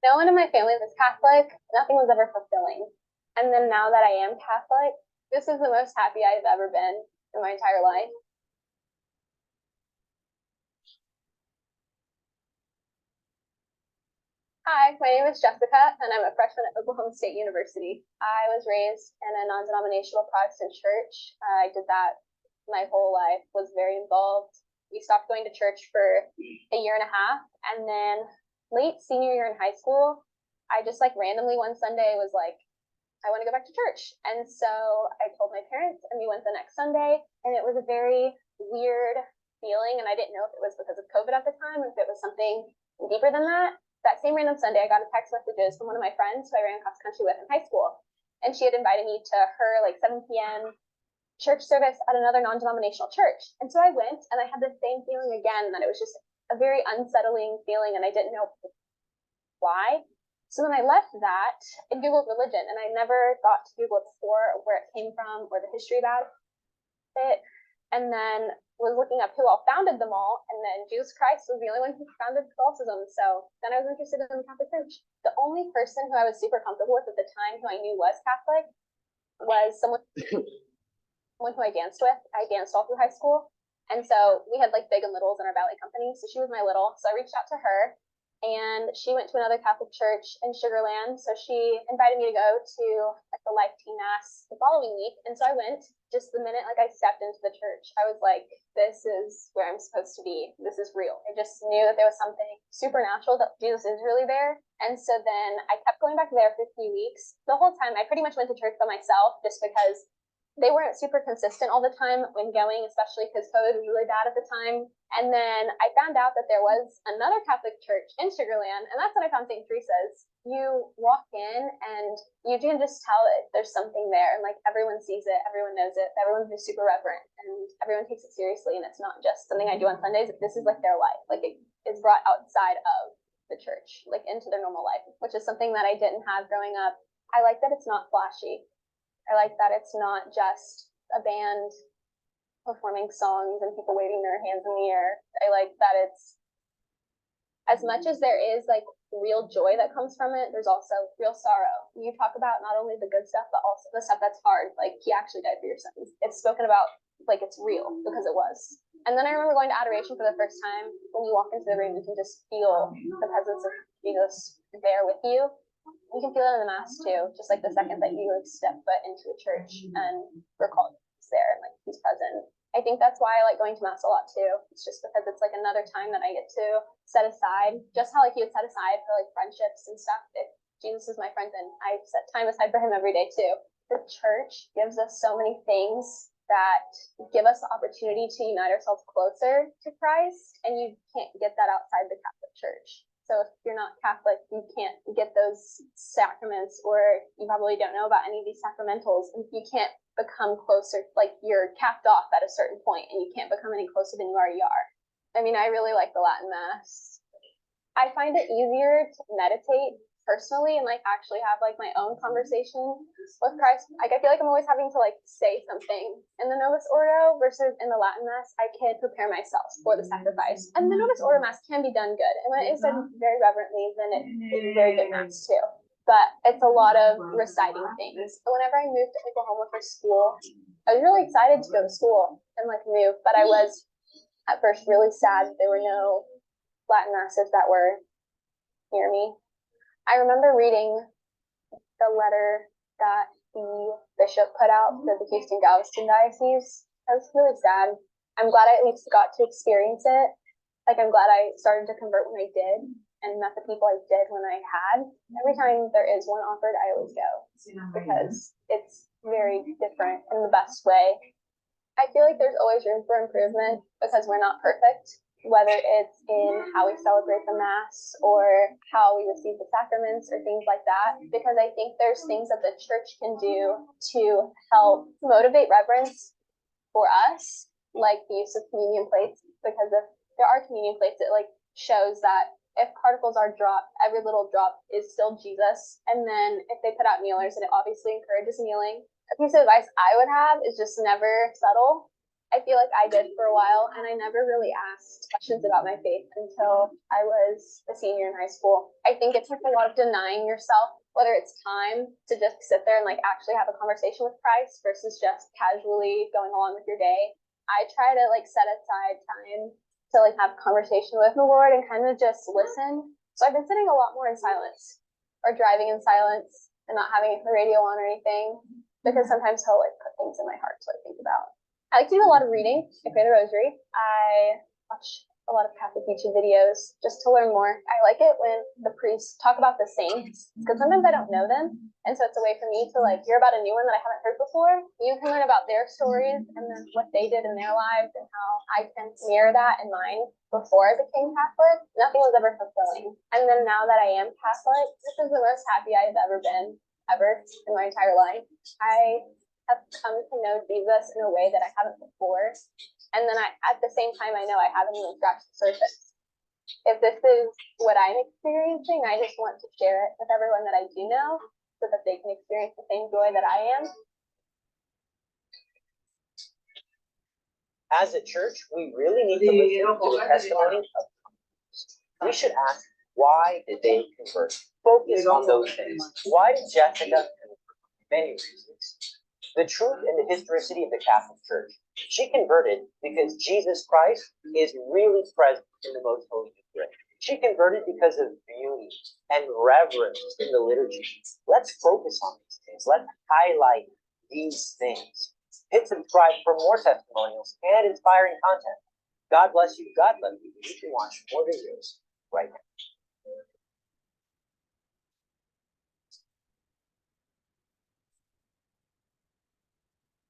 No one in my family was Catholic. Nothing was ever fulfilling. And then now that I am Catholic, this is the most happy I've ever been in my entire life. Hi, my name is Jessica, and I'm a freshman at Oklahoma State University. I was raised in a non-denominational Protestant church. I did that my whole life, was very involved. We stopped going to church for a year and a half, and then late senior year in high school, I just like randomly one Sunday was like, I want to go back to church. And so I told my parents, and we went the next Sunday, and it was a very weird feeling, and I didn't know if it was because of COVID at the time, or if it was something deeper than that. That same random Sunday, I got a text messages from one of my friends who I ran cross country with in high school. And she had invited me to her like 7 p.m. church service at another non-denominational church. And so I went, and I had the same feeling again, that it was just a very unsettling feeling, and I didn't know why. So then I left that and Googled religion, and I never thought to Google its for, or where it came from, or the history about it. And then was looking up who all founded them all, and then Jesus Christ was the only one who founded Catholicism. So then I was interested in the Catholic Church. The only person who I was super comfortable with at the time, who I knew was Catholic, was someone who I danced with. I danced all through high school, and so we had like big and littles in our ballet company. So she was my little. So I reached out to her, and she went to another Catholic church in Sugar Land. So she invited me to go to like the Life Teen Mass the following week. And so I went. Just the minute like I stepped into the church, I was like, this is where I'm supposed to be. This is real. I just knew that there was something supernatural, that Jesus is really there. And so then I kept going back there for a few weeks. The whole time I pretty much went to church by myself, just because they weren't super consistent all the time when going, especially because COVID was really bad at the time. And then I found out that there was another Catholic church in Sugar Land, and that's when I found St. Teresa's. You walk in and you can just tell that there's something there, and like everyone sees it, everyone knows it, everyone's just super reverent, and everyone takes it seriously. And it's not just something I do on Sundays. This is like their life. Like it is brought outside of the church, like into their normal life, which is something that I didn't have growing up. I like that it's not flashy. I like that it's not just a band performing songs and people waving their hands in the air. I like that it's, as much as there is like real joy that comes from it, there's also real sorrow. You talk about not only the good stuff, but also the stuff that's hard. Like he actually died for your sins. It's spoken about like it's real, because it was. And then I remember going to adoration for the first time. When you walk into the room, you can just feel the presence of Jesus there with you. You can feel it in the mass too, just like the second that you like step foot into a church and recall he's there and like he's present. I think that's why I like going to mass a lot too. It's just because it's like another time that I get to set aside, just how like you would set aside for like friendships and stuff. If Jesus is my friend, then I set time aside for him every day too. The church gives us so many things that give us the opportunity to unite ourselves closer to Christ, and you can't get that outside the Catholic Church. So if you're not Catholic, you can't get those sacraments, or you probably don't know about any of these sacramentals, and you can't become closer, like you're capped off at a certain point, and you can't become any closer than you already are. I mean, I really like the Latin Mass. I find it easier to meditate personally and like actually have like my own conversation with Christ. Like I feel like I'm always having to like say something in the Novus Ordo, versus in the Latin Mass I can prepare myself for the sacrifice. And the Novus Ordo Mass can be done good, and when it is done very reverently, then it is very good Mass too. But it's a lot of reciting things. Whenever I moved to Oklahoma for school, I was really excited to go to school and like move, but I was at first really sad there were no Latin Masses that were near me. I remember reading the letter that the bishop put out for the Houston Galveston Diocese. I was really sad. I'm glad I at least got to experience it. Like, I'm glad I started to convert when I did, and met the people I did when I had. Every time there is one offered, I always go, because it's very different in the best way. I feel like there's always room for improvement, because we're not perfect, whether it's in how we celebrate the Mass or how we receive the sacraments or things like that, because I think there's things that the church can do to help motivate reverence for us, like the use of communion plates, because if there are communion plates, it like shows that if particles are dropped, every little drop is still Jesus. And then if they put out kneelers, and it obviously encourages kneeling. A piece of advice I would have is just never settle. I feel like I did for a while, and I never really asked questions about my faith until I was a senior in high school. I think it's like a lot of denying yourself, whether it's time to just sit there and like actually have a conversation with Christ versus just casually going along with your day. I try to like set aside time to like have a conversation with the Lord and kind of just listen. So I've been sitting a lot more in silence or driving in silence and not having the radio on or anything, because sometimes he'll like put things in my heart to like think about. I like to do a lot of reading. I pray the rosary. I watch a lot of Catholic YouTube videos just to learn more. I like it when the priests talk about the saints, because sometimes I don't know them. And so it's a way for me to like hear about a new one that I haven't heard before. You can learn about their stories and then what they did in their lives and how I can mirror that in mine. Before I became Catholic, nothing was ever fulfilling. And then now that I am Catholic, this is the most happy I've ever been, ever, in my entire life. I have come to know Jesus in a way that I haven't before. And then at the same time, I know I haven't even scratched the surface. If this is what I'm experiencing, I just want to share it with everyone that I do know so that they can experience the same joy that I am. As a church, we really need to listen to the testimony of we should ask, why did they convert? Focus on those things. Why did Jessica convert? Many reasons. The truth and the historicity of the Catholic Church. She converted because Jesus Christ is really present in the most holy Eucharist. She converted because of beauty and reverence in the liturgy. Let's focus on these things. Let's highlight these things. Hit subscribe for more testimonials and inspiring content. God bless you. God love you. You can watch more videos right now.